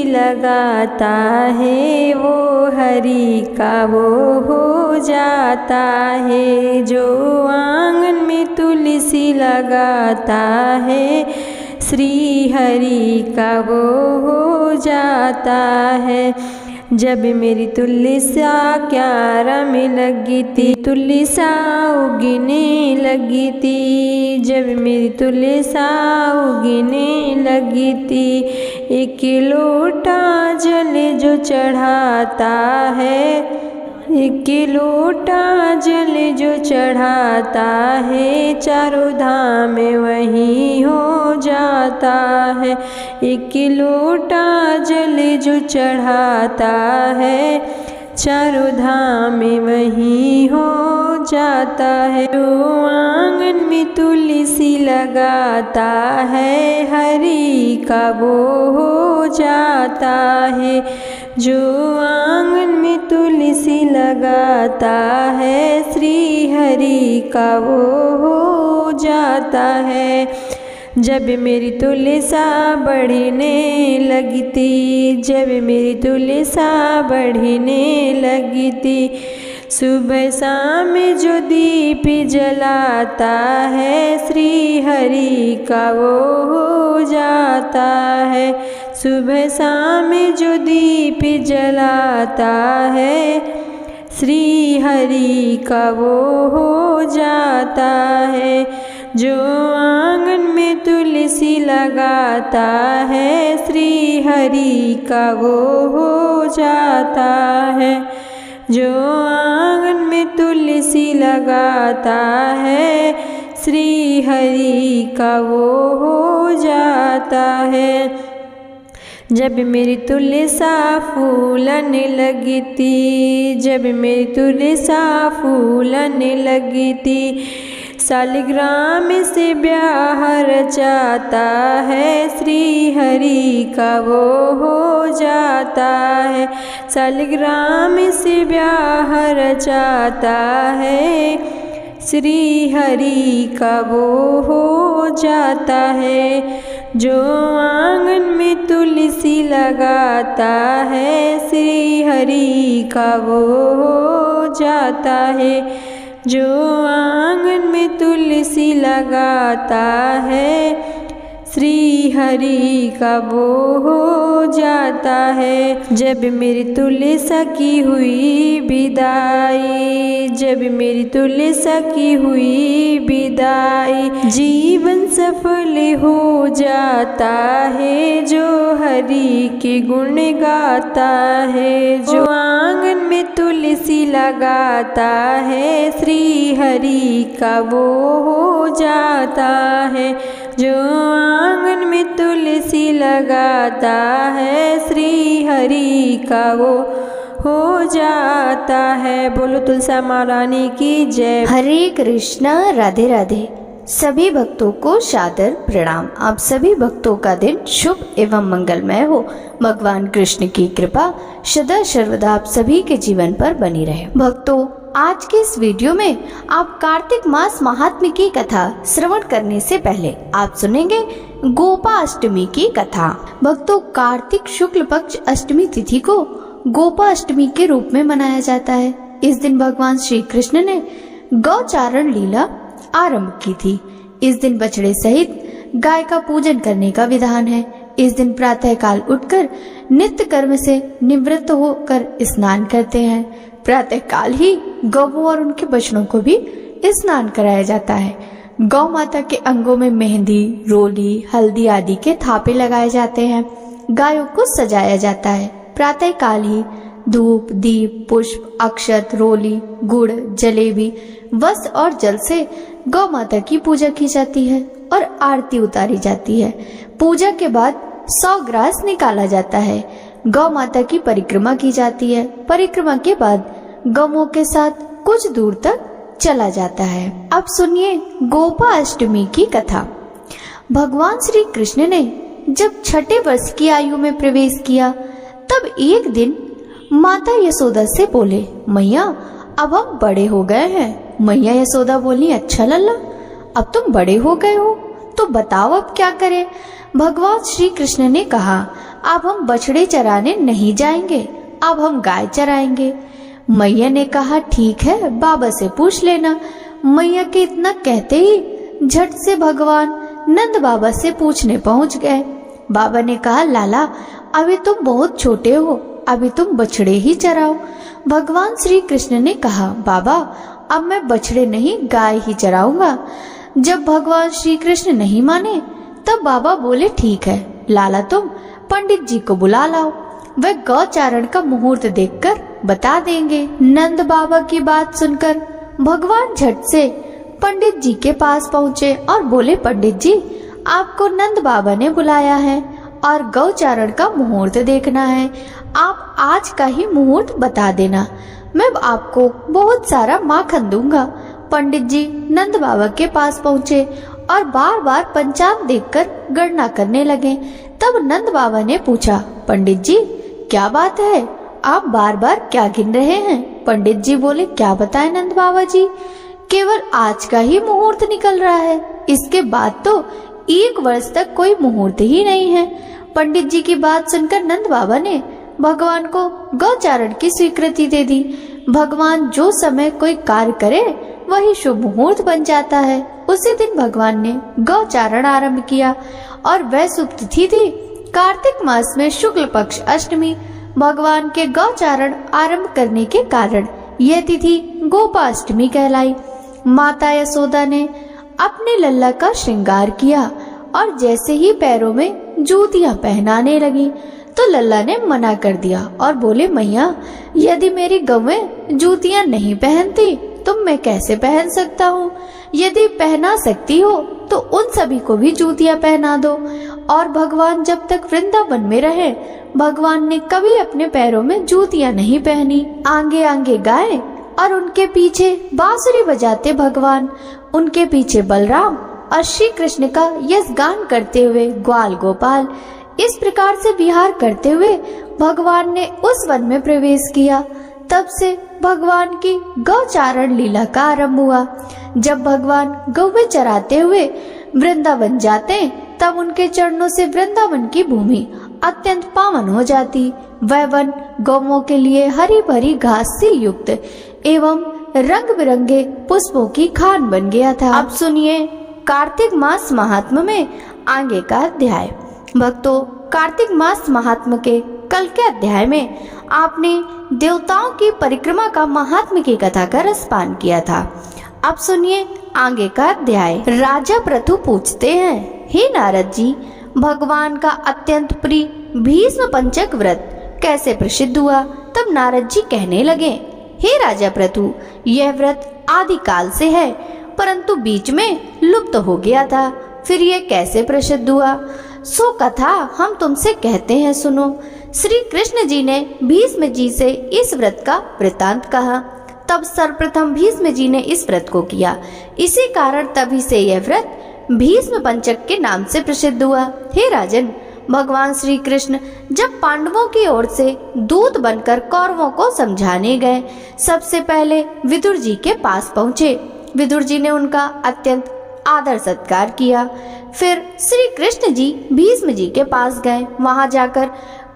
लगाता है वो हरि का वो हो जाता है। जो आंगन में तुलसी लगाता है श्री हरि का वो हो जाता है। जब मेरी तुलसा क्यारा में लगी थी, तुलसा उगने लगी थी। जब मेरी तुलसा उगने लगी थी, एक लोटा जल जो चढ़ाता है, एक लोटा जल जो चढ़ाता है, चारों धाम में वही हो जाता है। एक लोटा जल जो चढ़ाता है, चारों धाम में वही हो जाता है। जो आंगन में तुलसी लगाता है हरि का वो हो जाता है। जो आंगन में तुलसी लगाता है श्री हरि का वो हो जाता है। जब मेरी तुलसा बढ़ने लगी थी, जब मेरी तुलसा बढ़ने लगी थी, सुबह शाम जो दीप जलाता है श्री हरि का वो हो जाता है। सुबह शाम जो दीप जलाता है श्री हरि का वो हो जाता है। जो आंगन में तुलसी लगाता है श्री हरि का वो हो जाता है। जो आंगन में तुलसी लगाता है श्री हरि का वो हो जाता है। जब मेरी तुलसा फूलने लगी थी, जब मेरी तुलसा फूलने लगी थी, शालिग्राम से ब्याह रचाता है श्री हरि का वो हो जाता है। शालिग्राम से ब्याह रचाता है श्री हरि का वो हो जाता है। जो आंगन में तुलसी लगाता है श्री हरि का वो हो जाता है। जो आंगन में तुलसी लगाता है श्री हरि का वो हो जाता है। जब मेरी तुलसा की हुई विदाई, जब मेरी तुलसा की हुई विदाई, जीवन सफल हो जाता है जो हरि के गुण गाता है। जो आंगन में तुलसी लगाता है श्री हरि का वो हो जाता है। जो आंगन में तुलसी लगाता है श्री हरि का वो हो जाता है। बोलो तुलसा महारानी की जय। हरे कृष्णा, राधे राधे। सभी भक्तों को सादर प्रणाम। आप सभी भक्तों का दिन शुभ एवं मंगलमय हो। भगवान कृष्ण की कृपा सदा सर्वदा आप सभी के जीवन पर बनी रहे। भक्तों, आज के इस वीडियो में आप कार्तिक मास महात्म्य की कथा श्रवण करने से पहले आप सुनेंगे गोपाष्टमी की कथा। भक्तों, कार्तिक शुक्ल पक्ष अष्टमी तिथि को गोपाष्टमी के रूप में मनाया जाता है। इस दिन भगवान श्री कृष्ण ने गौचारण लीला आरंभ की थी। इस दिन बछड़े सहित गाय का पूजन करने का विधान है। इस दिन प्रातः काल उठकर नित्य कर्म से निवृत्त होकर स्नान करते हैं। प्रातः काल ही गौओं और उनके बछड़ों को भी स्नान कराया जाता है। गौ माता के अंगों में मेहंदी, रोली, हल्दी आदि के थापे लगाए जाते हैं। गायों को सजाया जाता है। प्रातः काल ही धूप, दीप, पुष्प, अक्षत, रोली, गुड़, जलेबी, वस्त्र और जल से गौ माता की पूजा की जाती है और आरती उतारी जाती है। पूजा के बाद 100 ग्रास निकाला जाता है। गौ माता की परिक्रमा की जाती है। परिक्रमा के बाद गौओं के साथ कुछ दूर तक चला जाता है। अब सुनिए गोपाष्टमी की कथा। भगवान श्री कृष्ण ने जब 6ठे वर्ष की आयु में प्रवेश किया, तब एक दिन माता यशोदा से बोले, मैया अब हम बड़े हो गए हैं। मैया यशोदा बोली, अच्छा लल्ला, अब तुम बड़े हो गए हो तो बताओ अब क्या करें। भगवान श्री कृष्ण ने कहा, अब हम बछड़े चराने नहीं जाएंगे, अब हम गाय चराएंगे। मैया ने कहा, ठीक है, बाबा से पूछ लेना। मैया के इतना कहते ही झट से भगवान नंद बाबा से पूछने पहुंच गए। बाबा ने कहा, लाला अभी तुम बहुत छोटे हो, अभी तुम बछड़े ही चराओ। भगवान श्री कृष्ण ने कहा, बाबा अब मैं बछड़े नहीं गाय ही चराऊंगा। जब भगवान श्री कृष्ण नहीं माने तब बाबा बोले, ठीक है लाला, तुम पंडित जी को बुला लाओ, वे गौचारण का मुहूर्त देखकर बता देंगे। नंद बाबा की बात सुनकर भगवान झट से पंडित जी के पास पहुँचे और बोले, पंडित जी आपको नंद बाबा ने बुलाया है और गौचारण का मुहूर्त देखना है, आप आज का ही मुहूर्त बता देना, मैं आपको बहुत सारा माखन दूंगा। पंडित जी नंद बाबा के पास पहुँचे और बार बार पंचांग देखकर गणना करने लगे। तब नंद बाबा ने पूछा, पंडित जी क्या बात है, आप बार बार क्या गिन रहे हैं? पंडित जी बोले, क्या बताएं नंद बाबा जी, केवल आज का ही मुहूर्त निकल रहा है, इसके बाद तो 1 वर्ष तक कोई मुहूर्त ही नहीं है। पंडित जी की बात सुनकर नंद बाबा ने भगवान को गौचारण की स्वीकृति दे दी। भगवान जो समय कोई कार्य करे वही शुभ मुहूर्त बन जाता है। उसी दिन भगवान ने गौचारण आरंभ किया और वह शुभ तिथि थी कार्तिक मास में शुक्ल पक्ष अष्टमी। भगवान के गौचारण आरंभ करने के कारण यह तिथि गोपाष्टमी कहलाई। माता यशोदा ने अपने लल्ला का श्रृंगार किया और जैसे ही पैरों में जूतियां पहनाने लगी तो लल्ला ने मना कर दिया और बोले, मैया यदि मेरी गौएं जूतियां नहीं पहनती तो मैं कैसे पहन सकता हूँ, यदि पहना सकती हो तो उन सभी को भी जूतियां पहना दो। और भगवान जब तक वृंदावन में रहे भगवान ने कभी अपने पैरों में जूतियां नहीं पहनी। आगे आगे गाय और उनके पीछे बांसुरी बजाते भगवान, उनके पीछे बलराम और श्री कृष्ण का यश गान करते हुए ग्वाल गोपाल, इस प्रकार से विहार करते हुए भगवान ने उस वन में प्रवेश किया। तब से भगवान की गौचारण लीला का आरंभ हुआ। जब भगवान गौवे चराते हुए वृंदावन जाते तब उनके चरणों से वृंदावन की भूमि अत्यंत पावन हो जाती। वह वन गौओं के लिए हरी भरी घास से युक्त एवं रंग बिरंगे पुष्पों की खान बन गया था। अब सुनिए कार्तिक मास महात्म्य में आगे का अध्याय। भक्तों, कार्तिक मास महात्म्य के कल के अध्याय में आपने देवताओं की परिक्रमा का महात्म्य की कथा का रसपान किया था। अब सुनिए आगे का अध्याय। राजा पृथु पूछते हैं, हे नारद जी, भगवान का अत्यंत प्रिय भीष्म पंचक व्रत कैसे प्रसिद्ध हुआ? तब नारद जी कहने लगे, हे राजा पृथु, यह व्रत आदि काल से है परंतु बीच में लुप्त हो गया था, फिर यह कैसे प्रसिद्ध हुआ? सो कथा हम तुमसे कहते हैं, सुनो। श्री कृष्ण जी ने भीष्म जी से इस व्रत का वृतांत कहा। तब सर्वप्रथम भीष्म जी ने इस व्रत को किया, इसी कारण तभी से यह व्रत भीष्म पंचक के नाम से प्रसिद्ध हुआ। हे राजन, भगवान श्री कृष्ण जब पांडवों की ओर से दूत बनकर कौरवों को समझाने गए, सबसे पहले विदुर जी के पास पहुँचे। विदुर जी ने उनका अत्यंत आदर सत्कार किया। फिर श्री कृष्ण जी भीष्म जी के पास गए। वहां जाकर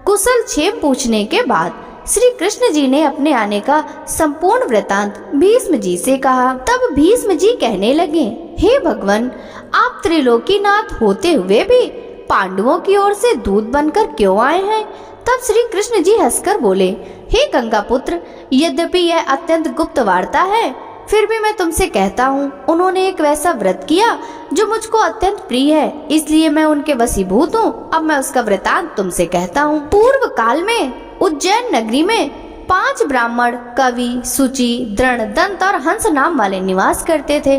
कुशल क्षेम पूछने के बाद श्री कृष्ण जी ने अपने आने का संपूर्ण वृतांत भीष्म जी से कहा। तब भीष्म जी कहने लगे, हे भगवान, आप त्रिलोकीनाथ होते हुए भी पांडवों की ओर से दूत बनकर क्यों आए हैं? तब श्री कृष्ण जी हंसकर बोले, हे गंगा पुत्र, यद्यपि यह अत्यंत गुप्त वार्ता है फिर भी मैं तुमसे कहता हूँ, उन्होंने एक वैसा व्रत किया जो मुझको अत्यंत प्रिय है, इसलिए मैं उनके वशीभूत हूँ। अब मैं उसका वृतांत तुमसे कहता हूँ। पूर्व काल में उज्जैन नगरी में 5 ब्राह्मण कवि, सुचि, दृढ़, दंत और हंस नाम वाले निवास करते थे।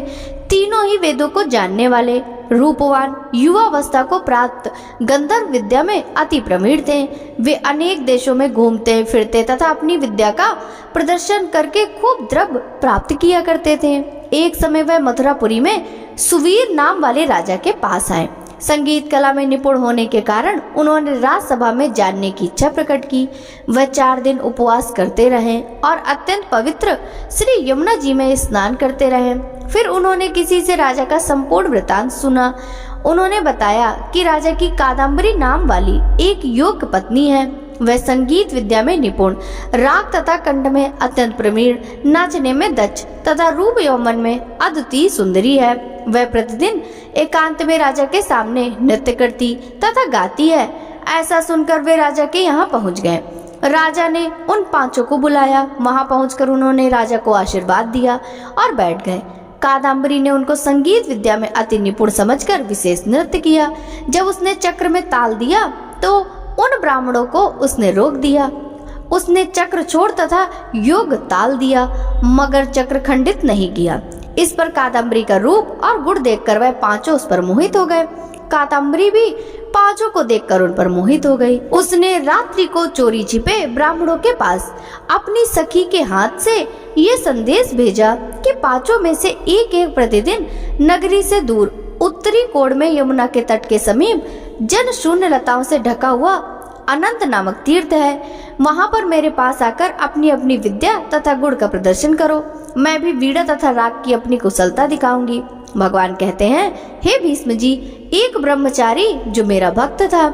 तीनों ही वेदों को जानने वाले, रूपवान, युवावस्था को प्राप्त, गंधर्व विद्या में अति प्रवीण थे। वे अनेक देशों में घूमते फिरते तथा अपनी विद्या का प्रदर्शन करके खूब द्रव्य प्राप्त किया करते थे। एक समय वह मथुरापुरी में सुवीर नाम वाले राजा के पास आए। संगीत कला में निपुण होने के कारण उन्होंने राजसभा में जानने की इच्छा प्रकट की। वह 4 दिन उपवास करते रहे और अत्यंत पवित्र श्री यमुना जी में स्नान करते रहे। फिर उन्होंने किसी से राजा का संपूर्ण वृतांत सुना। उन्होंने बताया कि राजा की कादम्बरी नाम वाली एक योग्य पत्नी है। वह संगीत विद्या में निपुण, राग तथा कंठ में अत्यंत प्रवीण, नाचने में दक्ष तथा रूप यौवन में अद्वितीय सुंदरी है। वह प्रतिदिन एकांत में राजा के सामने नृत्य करती तथा गाती है। ऐसा सुनकर वे राजा के यहाँ पहुँच गए। राजा ने उन पांचों को बुलाया। वहां पहुंचकर उन्होंने राजा को आशीर्वाद दिया और बैठ गए। कादम्बरी ने उनको संगीत विद्या में अति निपुण समझकर विशेष नृत्य किया। जब उसने चक्र में ताल दिया तो उन ब्राह्मणों को उसने रोक दिया। उसने चक्र छोड़ तथा योग ताल दिया, मगर चक्र खंडित नहीं किया। इस पर कादम्बरी का रूप और गुण देखकर वह पांचों उस पर मोहित हो गए। कादम्बरी भी पांचों को देखकर उन पर मोहित हो गई। उसने रात्रि को चोरी छिपे ब्राह्मणों के पास अपनी सखी के हाथ से ये संदेश भेजा कि पांचों में से एक एक प्रतिदिन नगरी से दूर उत्तरी कोण में यमुना के तट के समीप जन शून्य लताओं से ढका हुआ अनंत नामक तीर्थ है। वहां पर मेरे पास आकर अपनी अपनी विद्या तथा गुण का प्रदर्शन करो। मैं भी वीणा तथा राग की अपनी कुशलता दिखाऊंगी। भगवान कहते हैं, हे भीष्म जी, एक ब्रह्मचारी जो मेरा भक्त था,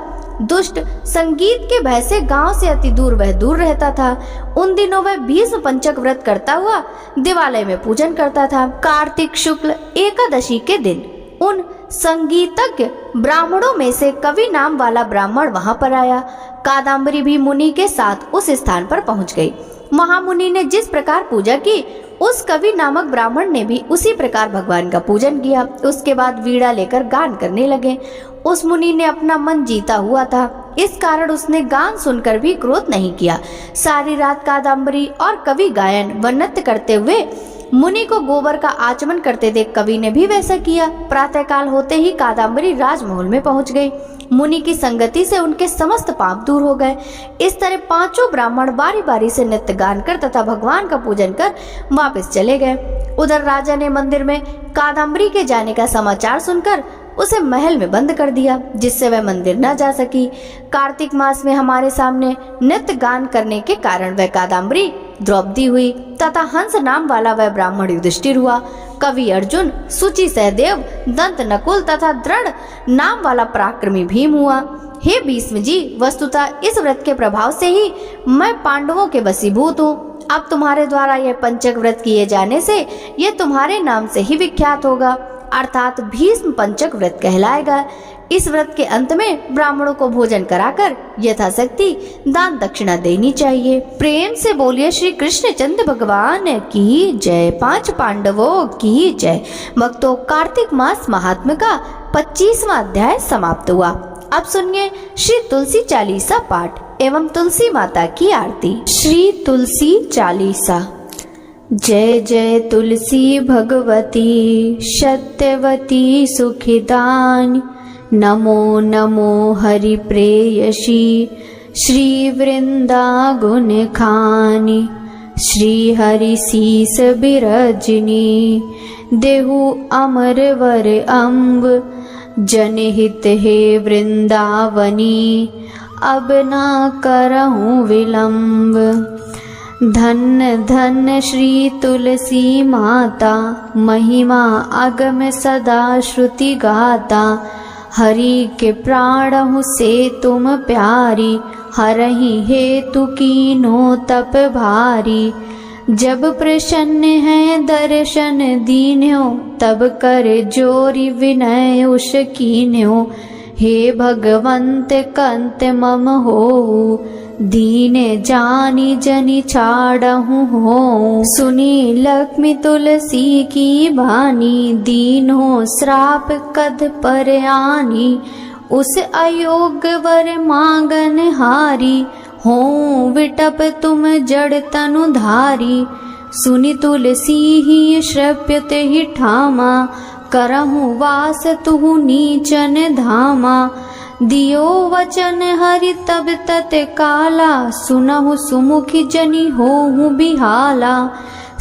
दुष्ट, संगीत के भय से गांव से अति दूर वह दूर रहता था। उन दिनों वह भीष्म पंचक व्रत करता हुआ देवालय में पूजन करता था। कार्तिक शुक्ल एकादशी के दिन उन संगीतज्ञ ब्राह्मणों में से कवि नाम वाला ब्राह्मण वहां पर आया। कादम्बरी भी मुनि के साथ उस स्थान पर पहुंच गई। महामुनि ने जिस प्रकार पूजा की, उस कवि नामक ब्राह्मण ने भी उसी प्रकार भगवान का पूजन किया। उसके बाद वीणा लेकर गान करने लगे। उस मुनि ने अपना मन जीता हुआ था, इस कारण उसने गान सुनकर भी क्रोध नहीं किया। सारी रात कादम्बरी और कवि गायन व नृत्य करते हुए मुनि को गोबर का आचमन करते देख कवि ने भी वैसा किया। प्रातःकाल होते ही कादम्बरी राजमहल में पहुंच गई। मुनि की संगति से उनके समस्त पाप दूर हो गए। इस तरह पांचों ब्राह्मण बारी बारी से नृत्य गान कर तथा भगवान का पूजन कर वापस चले गए। उधर राजा ने मंदिर में कादम्बरी के जाने का समाचार सुनकर उसे महल में बंद कर दिया, जिससे वह मंदिर न जा सकी। कार्तिक मास में हमारे सामने नृत्य गान करने के कारण वह कादम्बरी द्रौपदी हुई तथा हंस नाम वाला वह ब्राह्मण युधिष्ठिर हुआ। कवि अर्जुन, सूची सहदेव, दंत नकुल तथा दृढ़ नाम वाला पराक्रमी भीम हुआ। हे भीष्म जी, वस्तुतः इस व्रत के प्रभाव से ही मैं पांडवों के वशीभूत हूँ। अब तुम्हारे द्वारा यह पंचक व्रत किए जाने से यह तुम्हारे नाम से ही विख्यात होगा, अर्थात भीष्म पंचक व्रत कहलाएगा। इस व्रत के अंत में ब्राह्मणों को भोजन कराकर यथाशक्ति दान दक्षिणा देनी चाहिए। प्रेम से बोलिए श्री कृष्ण चंद्र भगवान की जय। 5 पांडवों की जय। भक्तों, कार्तिक मास महात्म्य का 25वां अध्याय समाप्त हुआ। अब सुनिए श्री तुलसी चालीसा पाठ एवं तुलसी माता की आरती। श्री तुलसी चालीसा। जय जय तुलसी भगवती सत्यवती सुखिदान, नमो नमो हरि प्रेयसी श्री वृंदा गुण खानी, श्री हरि शीस बिरजनी देहु अमर वर अम्ब, जनहित हे वृंदावनी अब ना करहूँ विलंब। धन्य धन्य श्री तुलसी माता, महिमा अगम सदा श्रुति गाता, हरि के प्राणहु से तुम प्यारी, हरहि हेतु कीन्हो तप भारी। जब प्रसन्न है दर्शन दीन्यो, तब कर जोरी विनय उष कीन्यो। हे भगवंत कंत मम हो, दीन जानी जनि छाड़हु हो। सुनी लक्ष्मी तुलसी की बानी, दीन हो श्राप कद पर आनी। उस अयोग्य वर मांगन हारी, हो विटप तुम जड़ तनु धारी। सुनि तुलसी ही श्रव्यत ही ठामा, करहु वास तुहु नीचन धामा। दियो वचन हरि तब तत काला, सुनहु सुमुखी जनि होहु बिहाला।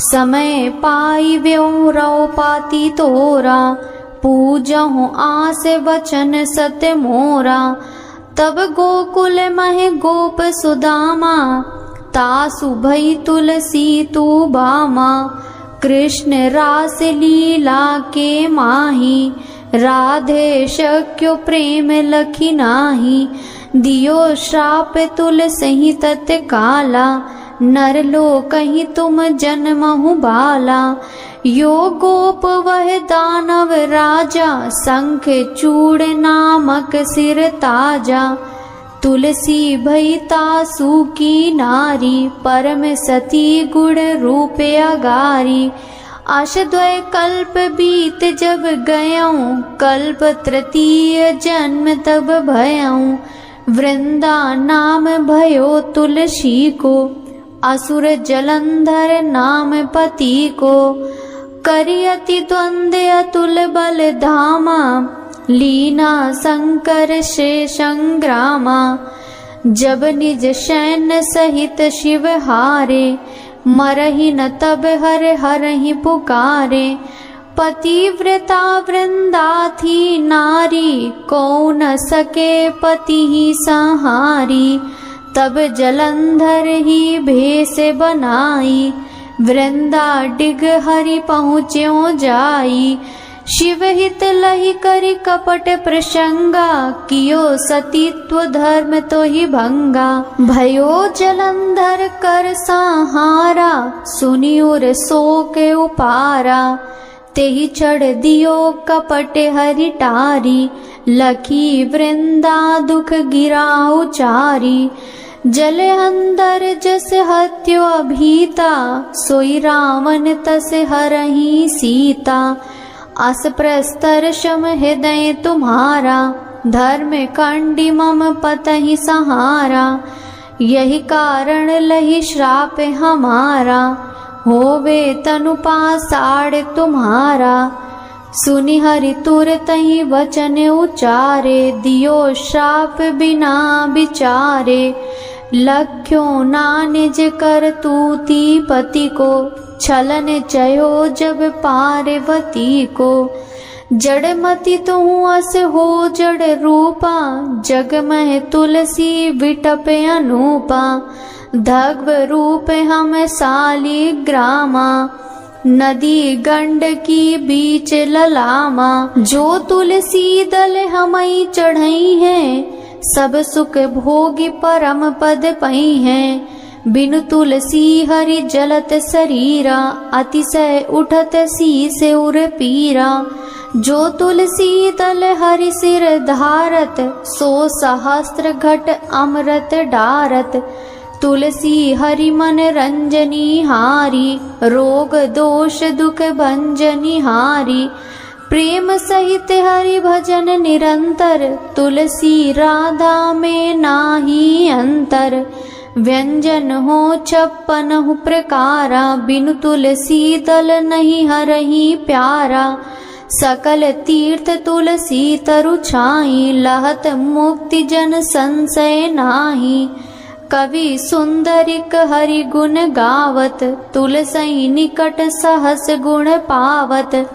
समय पाई व्यो रौ पाती तोरा, पूजहु आस वचन सत्य मोरा। तब गोकुल मह गोप सुदामा, तासु भई तुलसी तू बामा। कृष्ण रास लीला के माही, राधे शक्यो प्रेम लखी नाही, दियो श्राप तुलसी तत्काला, नर लो कहीं तुम जन्महु बाला। यो गोप वह दानव राजा, शंख चूड़ नामक सिर ताजा, तुलसी भई तासु की नारी, परम सती गुण रूप अगारी। आशद्वय कल्प बीत जब गयऊँ, कल्प तृतीय जन्म तब भयऊँ। वृंदा नाम भयो तुलसी को, असुर जलंधर नाम पति को। करियति द्वंद अतुल बल धामा, लीना शंकर से संग्रामा। जब निज सैन्य सहित शिव हारे, मरहि न तब हर हरहि पुकारे। पतिव्रता वृंदा थी नारी, को न सके पति ही संहारी। तब जलंधर ही भेष बनाई, वृंदा डिग हरि पहुँच्यो जाई। शिव हित लहि करि कपट प्रसंगा, कियो सतीत्व धर्म तो ही भंगा। भयो जलंधर कर संहारा, सुनिउर शोक उपारा। तेहि चढ़ दियो कपट हरि टारी, लखी वृंदा दुख गिरा उचारी। जल अंदर जस हत्यो अभीता, सोई रावण तस हरहि सीता। अस प्रस्तर शम हृदय तुम्हारा, धर्म कंडी मम पतहि सहारा। यही कारण लहि श्राप हमारा, होवे तनु पाषाण तुम्हारा। सुनि हरि तुरत ही वचन उचारे, दियो श्राप बिना विचारे। लख्यो ना निज कर तूती पति को, छलन चयो जब पार्वती को। जड़मति तुहु अस हो जड़ रूपा, जग मह तुलसी विटप अनूपा। धग्व रूप हम साली ग्रामा, नदी गंड की बीच ललामा। जो तुलसी दल हमई चढ़ई हैं, सब सुख भोगी परम पद पई हैं। बिनु तुलसी हरि जलत शरीरा, अतिशय उठत शीस उर पीरा। जो तुलसी दल हरि सिर धारत, सो सहस्त्र घट अमृत डारत। तुलसी हरि मन रंजनी हारी, रोग दोष दुख भंजनी हारी। प्रेम सहित हरि भजन निरंतर, तुलसी राधा में नाही अंतर। व्यंजन हो 56 प्रकारा, बिनु तुलसी दल नहीं हरहि प्यारा। सकल तीर्थ तुलसी तरु छाई, लहत मुक्ति जन संशय नाही। कवि सुंदरिक हरि गुण गावत, तुलसी निकट सहस गुण पावत।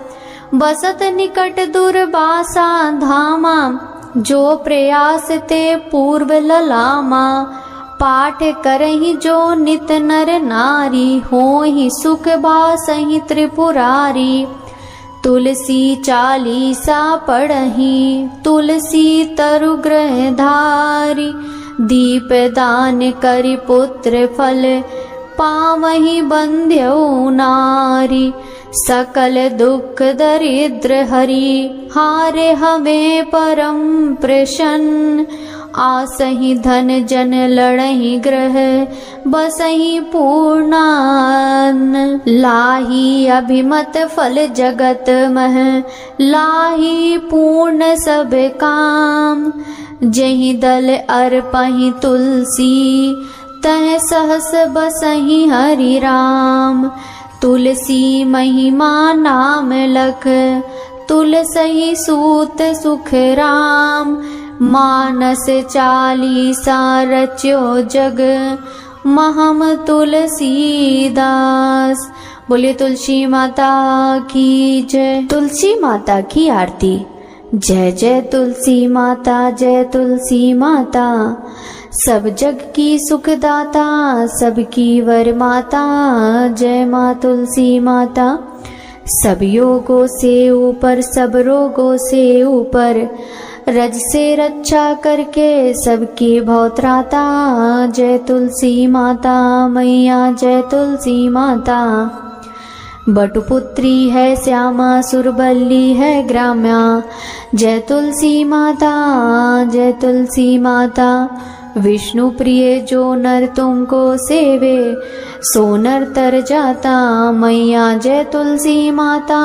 बसत निकट दुर्वासा धामा, जो प्रयास ते पूर्व ललामा। पाठ करहि जो नित नर नारी, होहि सुख बासहि त्रिपुरारी। तुलसी चालीसा पढ़हि, तुलसी तरु ग्रह धारी। दीप दान करि पुत्र फल, पावहि बंध्यो नारी। सकल दुख दरिद्र हरि, हारे हमें परम प्रसन्न। आसहि धन जन लड़हि ग्रह, बसहि पूर्णान। लाही अभिमत फल जगत मह, लाही पूर्ण सब काम। जहि दल अर्पहि तुलसी, तह सहस बसहि हरि राम। तुलसी महिमा नाम लख, तुलसी सूत सुख राम। मानस चालीसा रच्यो जग, महम तुलसीदास। बोलिए तुलसी माता की जय। तुलसी माता की आरती। जय जय तुलसी माता, जय तुलसी माता। सब जग की सुखदाता, सबकी वर माता। जय माँ तुलसी माता। सब योगों से ऊपर, सब रोगों से ऊपर, रज से रक्षा करके सबकी भौत्राता। जय तुलसी माता मैया, जय तुलसी माता। बटुपुत्री है श्यामा, सुरबल्ली है ग्राम्या। जय तुलसी माता, जय तुलसी माता। विष्णु प्रिय जो नर तुमको सेवे, सो नर तर जाता। मैया जय तुलसी माता,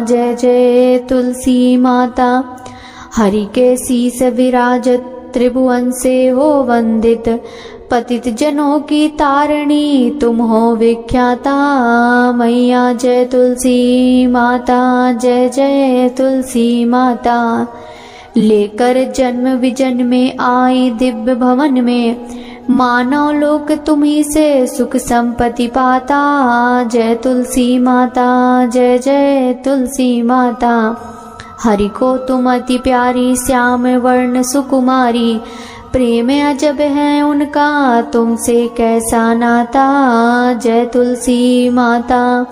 जय जय तुलसी माता। हरि के शीस विराजत, त्रिभुवन से हो वंदित। पतित जनों की तारणी तुम हो विख्याता। मैया जय तुलसी माता, जय जय तुलसी माता। लेकर जन्म विजन में आई दिव्य भवन में, मानव लोक तुम्ही से सुख संपत्ति पाता। जय तुलसी माता, जय जय तुलसी माता। हरि को तुम अति प्यारी, श्याम वर्ण सुकुमारी। प्रेम अजब है उनका, तुमसे कैसा नाता। जय तुलसी माता।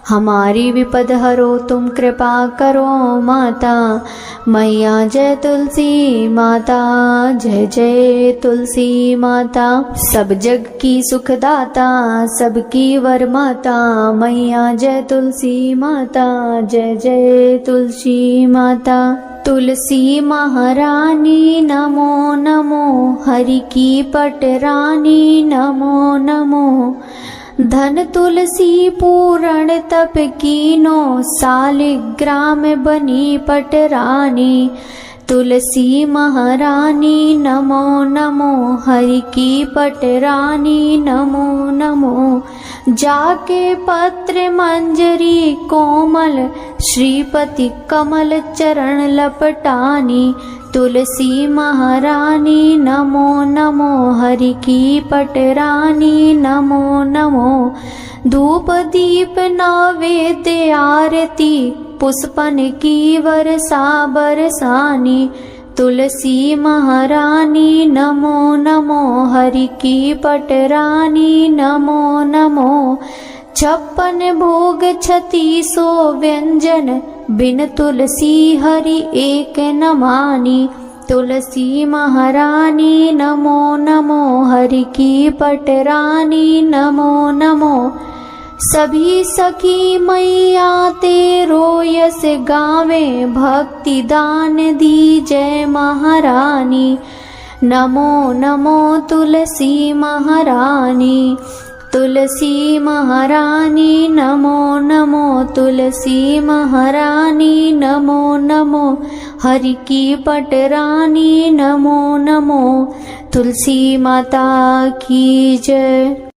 हमारी विपद हरो तुम, कृपा करो माता। मैया जय तुलसी माता, जय जय तुलसी माता। सब जग की सुखदाता, सबकी वर माता। मैया जय तुलसी माता, जय जय तुलसी माता। तुलसी महारानी नमो नमो, हरि की पटरानी नमो नमो। धन तुलसी पूरण तप कीनो, सालिग्राम बनी पटरानी। तुलसी महारानी नमो नमो, हरि की पटरानी नमो नमो। जाके पत्र मंजरी कोमल, श्रीपति कमल चरण लपटानी। तुलसी महारानी नमो नमो, हरि की पटरानी नमो नमो। धूप दीप नैवेद्य आरती, पुष्पन की वर्षा बरसानी। तुलसी महारानी नमो नमो, हरि की पटरानी नमो नमो। 56 भोग 3600 व्यंजन, बिन तुलसी हरि एक न मानी। तुलसी महारानी नमो नमो, हरि की पटरानी नमो नमो। सभी सखी मैया तेरो यस गावे, भक्ति दान दी जय महारानी। नमो नमो तुलसी महारानी। तुलसी महारानी नमो नमो, तुलसी महारानी नमो नमो। हरि की पटरानी नमो नमो। तुलसी माता की जय।